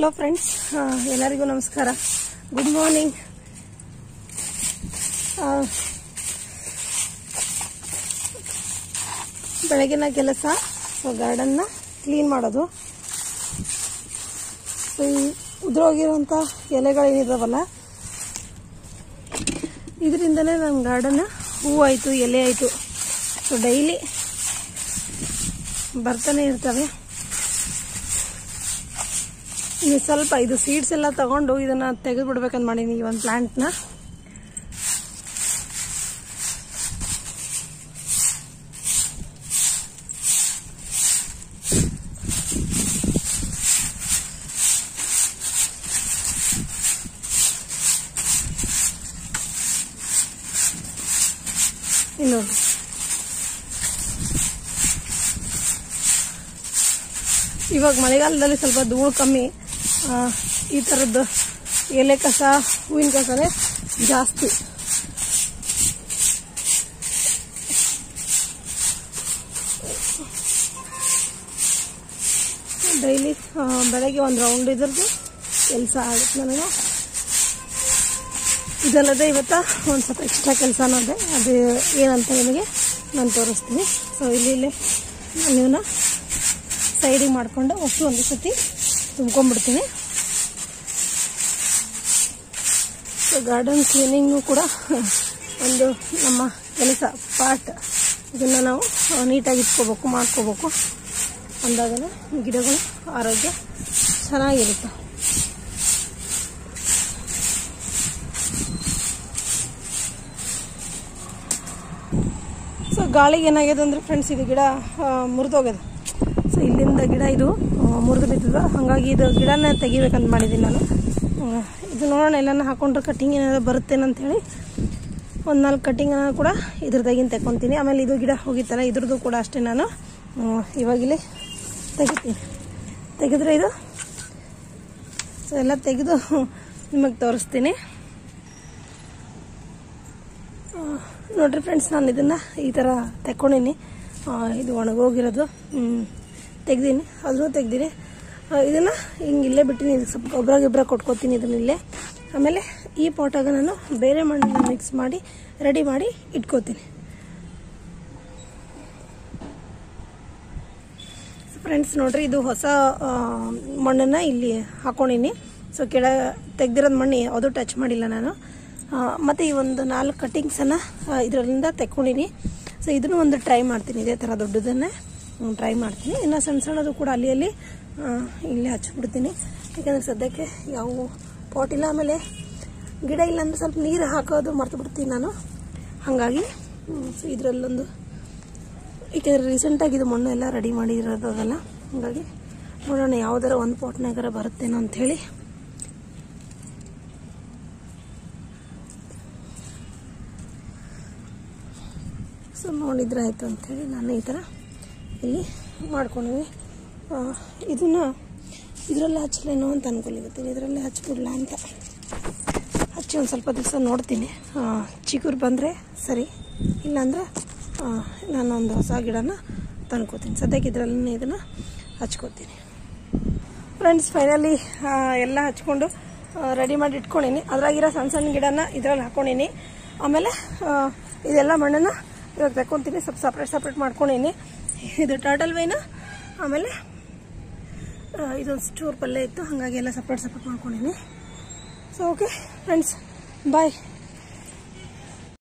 Hello friends, ಎಲ್ಲರಿಗೂ ನಮಸ್ಕಾರ. Good morning. ಬೆಳಗಿನ ಕೆಲಸ ಗಾರ್ಡನ್ನ ಕ್ಲೀನ್ ಮಾಡೋದು. ಈ ಉದುರೋಗಿರುವಂಥ ಎಲೆಗಳೇನಿದಾವಲ್ಲ, ಇದರಿಂದನೇ ನಮ್ಮ ಗಾರ್ಡನ್ ಹೂವಾಯಿತು, ಎಲೆ ಆಯಿತು. ಸೊ ಡೈಲಿ ಬರ್ತಾನೆ ಇರ್ತವೆ. ಇನ್ನು ಸ್ವಲ್ಪ ಇದು ಸೀಡ್ಸ್ ಎಲ್ಲ ತಗೊಂಡು ಇದನ್ನ ತೆಗೆದು ಬಿಡ್ಬೇಕಂತ ಮಾಡೀನಿ, ಈ ಒಂದು ಪ್ಲಾಂಟ್ನ. ಇನ್ನು ಇವಾಗ ಮಳೆಗಾಲದಲ್ಲಿ ಸ್ವಲ್ಪ ಧೂಳು ಕಮ್ಮಿ, ಈ ಥರದ್ದು ಎಲೆ ಕಸ, ಹೂವಿನ ಕಸನೇ ಜಾಸ್ತಿ. ಡೈಲಿ ಬೆಳಗ್ಗೆ ಒಂದು ರೌಂಡ್ ಇದ್ರದ್ದು ಕೆಲಸ ಆಗುತ್ತೆ ನನಗೆ. ಇದಲ್ಲದೆ ಇವತ್ತು ಒಂದು ಸ್ವಲ್ಪ ಎಕ್ಸ್ಟ್ರಾ ಕೆಲಸನೂ ಇದೆ, ಅದು ಏನಂತ ನಿಮಗೆ ನಾನು ತೋರಿಸ್ತೀನಿ. ಸೊ ಇಲ್ಲಿ ಇವನ್ನ ಸೈಡಿಗೆ ಮಾಡಿಕೊಂಡು ಅಷ್ಟು ಒಂದು ಸತಿ ತುಂಬ್ಕೊಂಡ್ಬಿಡ್ತೀನಿ. ಸೊ ಗಾರ್ಡನ್ ಕ್ಲೀನಿಂಗು ಕೂಡ ಒಂದು ನಮ್ಮ ಕೆಲಸ ಪಾರ್ಟ್. ಇದನ್ನು ನಾವು ನೀಟಾಗಿ ಇಟ್ಕೋಬೇಕು, ಮಾಡ್ಕೋಬೇಕು. ಅಂದಾಗಲೇ ಗಿಡಗಳು ಆರೋಗ್ಯ ಚೆನ್ನಾಗಿರುತ್ತೆ. ಸೊ ಗಾಳಿಗೆ ಏನಾಗಿದೆ ಅಂದರೆ ಫ್ರೆಂಡ್ಸ್, ಇದು ಗಿಡ ಮುರಿದೋಗಿದೆ. ಸೊ ಇಲ್ಲಿಂದ ಗಿಡ ಇದು ಮುರಿದು ಬಿದ್ದದ, ಹಾಗಾಗಿ ಇದು ಗಿಡನ ತೆಗಿಬೇಕಂತ ಮಾಡಿದ್ದೀನಿ ನಾನು. ಇದು ನೋಡೋಣ, ಎಲ್ಲನ ಹಾಕೊಂಡ್ರೆ ಕಟ್ಟಿಂಗ್ ಏನಾದ್ರು ಬರುತ್ತೇನಂತ ಹೇಳಿ ಒಂದು 4 ಕಟ್ಟಿಂಗನ್ನು ಕೂಡ ಇದ್ರದಾಗಿನ ತೆಕ್ಕೊತೀನಿ. ಆಮೇಲೆ ಇದು ಗಿಡ ಹೋಗಿತ್ತಲ್ಲ, ಇದ್ರದ್ದು ಕೂಡ ಅಷ್ಟೇ ನಾನು ಇವಾಗಿಲ್ಲಿ ತೆಗಿತೀನಿ. ತೆಗೆದ್ರೆ ಇದು ಸೊ ಎಲ್ಲ ತೆಗೆದು ನಿಮಗೆ ತೋರಿಸ್ತೀನಿ. ನೋಡ್ರಿ ಫ್ರೆಂಡ್ಸ್, ನಾನು ಇದನ್ನು ಈ ಥರ ತೆಕ್ಕೊಂಡಿನಿ. ಇದು ಒಣಗೋಗಿರೋದು ತೆಗ್ದೀನಿ, ಅದನ್ನು ತೆಗ್ದೀನಿ. ಇದನ್ನು ಹಿಂಗೆ ಇಲ್ಲೇ ಬಿಟ್ಟಿನಿ. ಇದಕ್ಕೆ ಸ್ವಲ್ಪ ಗೊಬ್ಬರ ಕೊಟ್ಕೋತೀನಿ ಇದನ್ನಿಲ್ಲೇ. ಆಮೇಲೆ ಈ ಪಾಟಾಗ ನಾನು ಬೇರೆ ಮಣ್ಣನ್ನು ಮಿಕ್ಸ್ ಮಾಡಿ ರೆಡಿ ಮಾಡಿ ಇಟ್ಕೋತೀನಿ. ಫ್ರೆಂಡ್ಸ್ ನೋಡ್ರಿ, ಇದು ಹೊಸ ಮಣ್ಣನ್ನು ಇಲ್ಲಿ ಹಾಕೊಂಡಿನಿ. ಸೊ ಕೆಳ ತೆಗ್ದಿರೋದು ಮಣ್ಣು ಅದು ಟಚ್ ಮಾಡಿಲ್ಲ ನಾನು. ಮತ್ತು ಈ ಒಂದು 4 ಕಟ್ಟಿಂಗ್ಸನ್ನು ಇದರಿಂದ ತೆಕ್ಕೊಂಡಿನಿ. ಸೊ ಇದನ್ನು ಒಂದು ಟ್ರೈ ಮಾಡ್ತೀನಿ, ಇದೇ ಥರ ದೊಡ್ಡದನ್ನೇ ಟ್ರೈ ಮಾಡ್ತೀನಿ. ಇನ್ನು ಸಣ್ಣದು ಕೂಡ ಅಲ್ಲಿ ಇಲ್ಲೇ ಹಚ್ಚಿಬಿಡ್ತೀನಿ. ಯಾಕಂದರೆ ಸದ್ಯಕ್ಕೆ ಯಾವ ಪಾಟ್ ಇಲ್ಲ. ಆಮೇಲೆ ಗಿಡ ಇಲ್ಲ ಅಂದರೆ ಸ್ವಲ್ಪ ನೀರು ಹಾಕೋದು ಮರ್ತು ಬಿಡ್ತೀನಿ ನಾನು. ಹಾಗಾಗಿ ಸೊ ಇದರಲ್ಲೊಂದು, ಏಕೆಂದರೆ ರೀಸೆಂಟಾಗಿ ಇದು ಮಣ್ಣು ಎಲ್ಲ ರೆಡಿ ಮಾಡಿರೋದಲ್ಲ. ಹಾಗಾಗಿ ನೋಡೋಣ ಯಾವುದಾರ ಒಂದು ಪಾಟ್ನಾಗಾರ ಬರುತ್ತೇನೋ ಅಂಥೇಳಿ. ಸೊ ನೋಡಿದ್ರೆ ಆಯಿತು ಅಂಥೇಳಿ ನಾನು ಈ ಥರ ಇಲ್ಲಿ ಮಾಡ್ಕೊಂಡಿವಿ. ಇದನ್ನು ಇದರಲ್ಲೇ ಹಚ್ಚಲೇನೋ ಅಂತ ಅನ್ಕೊಲಿಗತ್ತೀನಿ. ಇದರಲ್ಲೇ ಹಚ್ಬಿಡ್ಲ ಅಂತ ಹಚ್ಚಿ ಒಂದು ಸ್ವಲ್ಪ ದಿವಸ ನೋಡ್ತೀನಿ. ಚಿಗುರು ಬಂದರೆ ಸರಿ, ಇಲ್ಲಾಂದರೆ ನಾನೊಂದು ಹೊಸ ಗಿಡನ ತಂದ್ಕೋತೀನಿ. ಸದ್ಯಕ್ಕೆ ಇದರಲ್ಲೇ ಇದನ್ನು ಹಚ್ಕೋತೀನಿ. ಫ್ರೆಂಡ್ಸ್, ಫೈನಲಿ ಎಲ್ಲ ಹಚ್ಕೊಂಡು ರೆಡಿ ಮಾಡಿ ಇಟ್ಕೊಂಡಿನಿ. ಅದ್ರಾಗಿರೋ ಸಣ್ಣ ಗಿಡನ ಇದರಲ್ಲಿ ಹಾಕ್ಕೊಂಡಿನಿ. ಆಮೇಲೆ ಇದೆಲ್ಲ ಮಣ್ಣನ್ನು ಇವಾಗ ತಗೊತೀನಿ, ಸ್ವಲ್ಪ ಸಪ್ರೇಟ್ ಮಾಡ್ಕೊಂಡಿನಿ. ಇದು ಟರ್ಟಲ್ ವೈನ್, ಆಮೇಲೆ ಇದೊಂದು ಸ್ಟೋರ್ ಪಲ್ಯ ಇತ್ತು, ಹಾಗಾಗಿ ಎಲ್ಲ ಸಪ್ರೇಟ್ ಮಾಡ್ಕೊಂಡಿನಿ. ಸೊ ಓಕೆ ಫ್ರೆಂಡ್ಸ್, ಬಾಯ್.